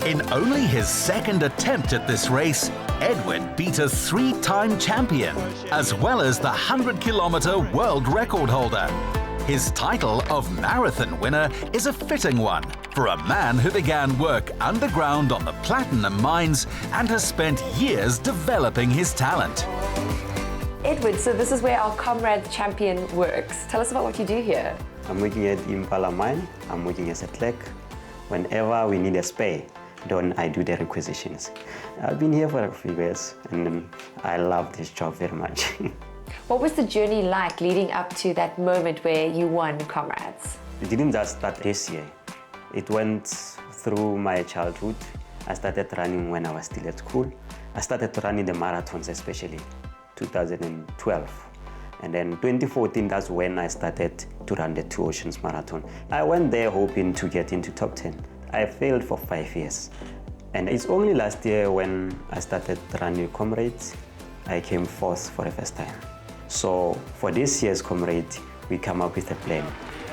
In only his second attempt at this race, Edward beat a three-time champion, as well as the 100-kilometer world record holder. His title of marathon winner is a fitting one for a man who began work underground on the platinum mines and has spent years developing his talent. Edward, so this is where our Comrades champion works. Tell us about what you do here. I'm working at Impala Mine. I'm working as a clerk. Whenever we need a spare, then I do the requisitions. I've been here for a few years and I love this job very much. What was the journey like leading up to that moment where you won Comrades? It didn't just start this year. It went through my childhood. I started running when I was still at school. I started running the marathons, especially 2012. And then 2014, that's when I started to run the Two Oceans Marathon. I went there hoping to get into top 10. I failed for 5 years. And it's only last year when I started running Comrades, I came fourth for the first time. So for this year's Comrades, we come up with a plan,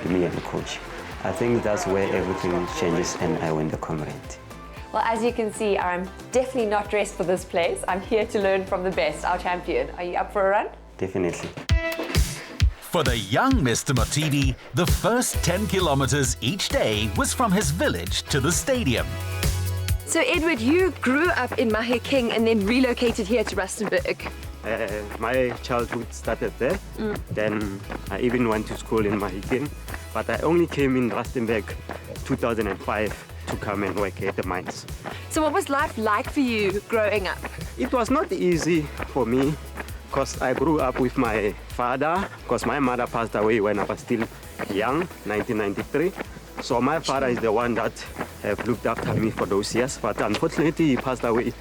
me and the coach. I think that's where everything changes and I win the Comrades. Well, as you can see, I'm definitely not dressed for this place. I'm here to learn from the best, our champion. Are you up for a run? Definitely. For the young Mr. Mothibi, the first 10 kilometers each day was from his village to the stadium. So Edward, you grew up in Mahikeng and then relocated here to Rustenburg. My childhood started there. Then I even went to school in Mahikeng, but I only came in Rustenburg 2005 to come and work at the mines. So what was life like for you growing up? It was not easy for me because I grew up with my father, because my mother passed away when I was still young, 1993. So my father is the one that have looked after me for those years, but unfortunately he passed away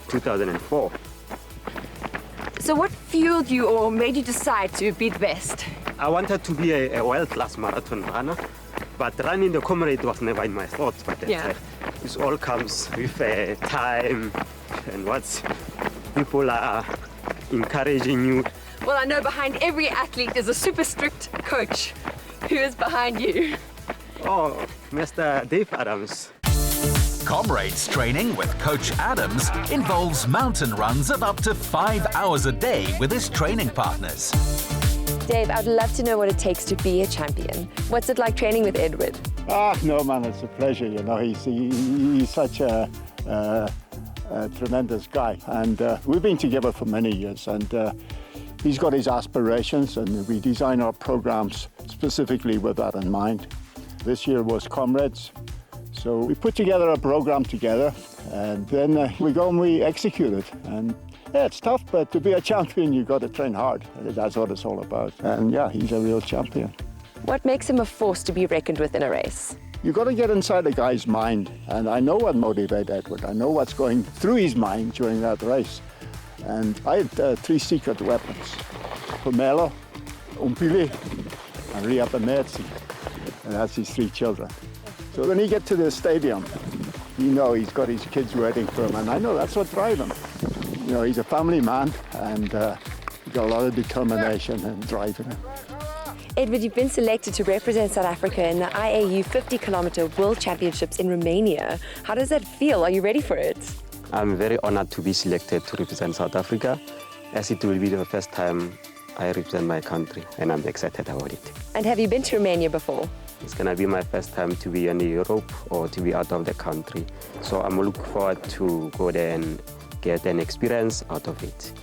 2004. So what fueled you or made you decide to be the best? I wanted to be a world-class marathon runner, but running the Comrade was never in my thoughts. But this all comes with time and what people are encouraging you. Well, I know behind every athlete is a super strict coach. Who is behind you? Oh, Mr. Dave Adams. Comrades training with Coach Adams involves mountain runs of up to 5 hours a day with his training partners. Dave, I'd love to know what it takes to be a champion. What's it like training with Edward? No, man, it's a pleasure. You know, he's such a tremendous guy, and we've been together for many years. And he's got his aspirations, and we design our programs specifically with that in mind. This year was Comrades, so we put together a program together, and then we go and we execute it. And yeah, it's tough, but to be a champion, you've got to train hard. That's what it's all about. And yeah, he's a real champion. What makes him a force to be reckoned with in a race? You've got to get inside a guy's mind, and I know what motivated Edward. I know what's going through his mind during that race. And I had 3 secret weapons: Pomelo, Umpili, and Riapametsi. And that's his 3 children. So when he gets to the stadium, you know he's got his kids waiting for him, and I know that's what drives him. You know, he's a family man, and he's got a lot of determination and drive in him. Edward, you've been selected to represent South Africa in the IAU 50-kilometer World Championships in Romania. How does that feel? Are you ready for it? I'm very honored to be selected to represent South Africa, as it will be the first time I represent my country, and I'm excited about it. And have you been to Romania before? It's going to be my first time to be in Europe or to be out of the country. So I'm looking forward to go there and get an experience out of it.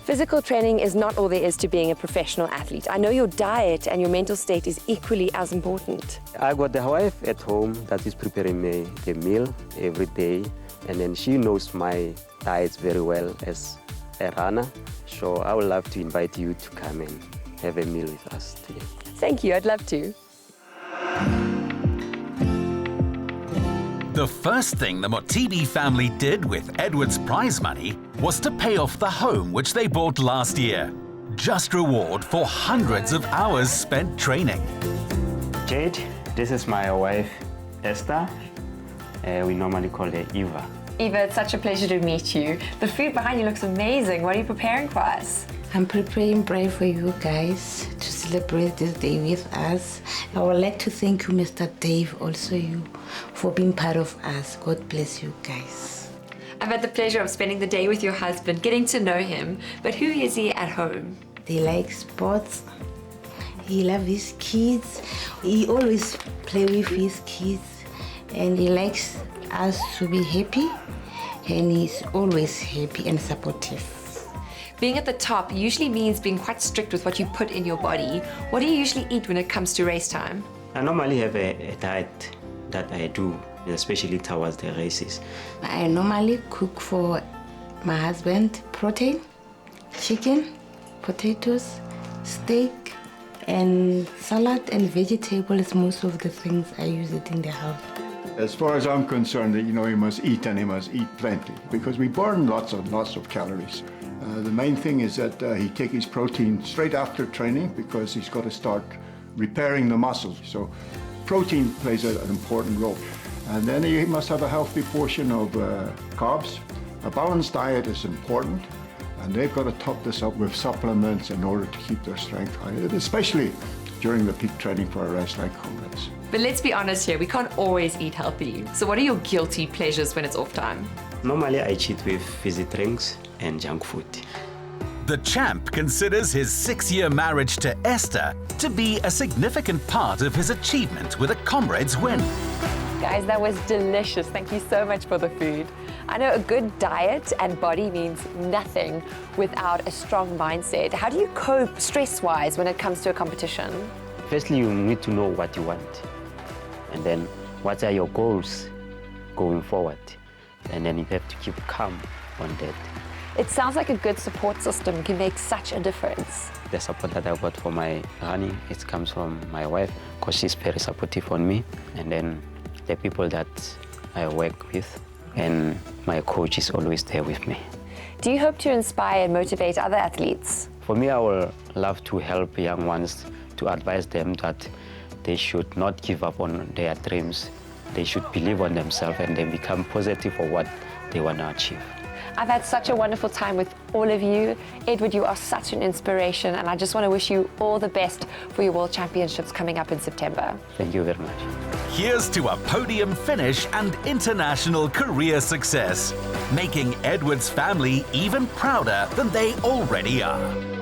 Physical training is not all there is to being a professional athlete. I know your diet and your mental state is equally as important. I got the wife at home that is preparing me the meal every day, and then she knows my diets very well as a runner. So I would love to invite you to come and have a meal with us today. Thank you, I'd love to. The first thing the Mothibi family did with Edward's prize money was to pay off the home which they bought last year. Just reward for hundreds of hours spent training. Jade, this is my wife, Esther. We normally call her Eva. Eva, it's such a pleasure to meet you. The food behind you looks amazing. What are you preparing for us? I'm preparing bread for you guys to celebrate this day with us. I would like to thank you, Mr. Dave, also you, for being part of us. God bless you guys. I've had the pleasure of spending the day with your husband, getting to know him, but who is he at home? He likes sports. He loves his kids. He always play with his kids, and he likes us to be happy, and he's always happy and supportive. Being at the top usually means being quite strict with what you put in your body. What do you usually eat when it comes to race time? I normally have a diet that I do, especially towards the races. I normally cook for my husband protein, chicken, potatoes, steak, and salad and vegetables. Most of the things I use it in the house. As far as I'm concerned, he must eat, and he must eat plenty, because we burn lots of calories. The main thing is that he take his protein straight after training, because he's got to start repairing the muscles. So protein plays an important role. And then he must have a healthy portion of carbs. A balanced diet is important, and they've got to top this up with supplements in order to keep their strength high, especially during the peak training for a race like Comrades. But let's be honest here, we can't always eat healthy. So what are your guilty pleasures when it's off time? Normally I cheat with fizzy drinks and junk food. The champ considers his 6-year marriage to Esther to be a significant part of his achievement with a Comrades win. Guys, that was delicious. Thank you so much for the food. I know a good diet and body means nothing without a strong mindset. How do you cope stress-wise when it comes to a competition? Firstly, you need to know what you want, and then what are your goals going forward, and then you have to keep calm on that. It sounds like a good support system can make such a difference. The support that I got for my running, it comes from my wife, because she's very supportive on me, and then the people that I work with, and my coach is always there with me. Do you hope to inspire and motivate other athletes? For me, I would love to help young ones, to advise them that they should not give up on their dreams. They should believe on themselves, and then become positive for what they want to achieve. I've had such a wonderful time with all of you. Edward, you are such an inspiration, and I just want to wish you all the best for your World Championships coming up in September. Thank you very much. Here's to a podium finish and international career success, making Edward's family even prouder than they already are.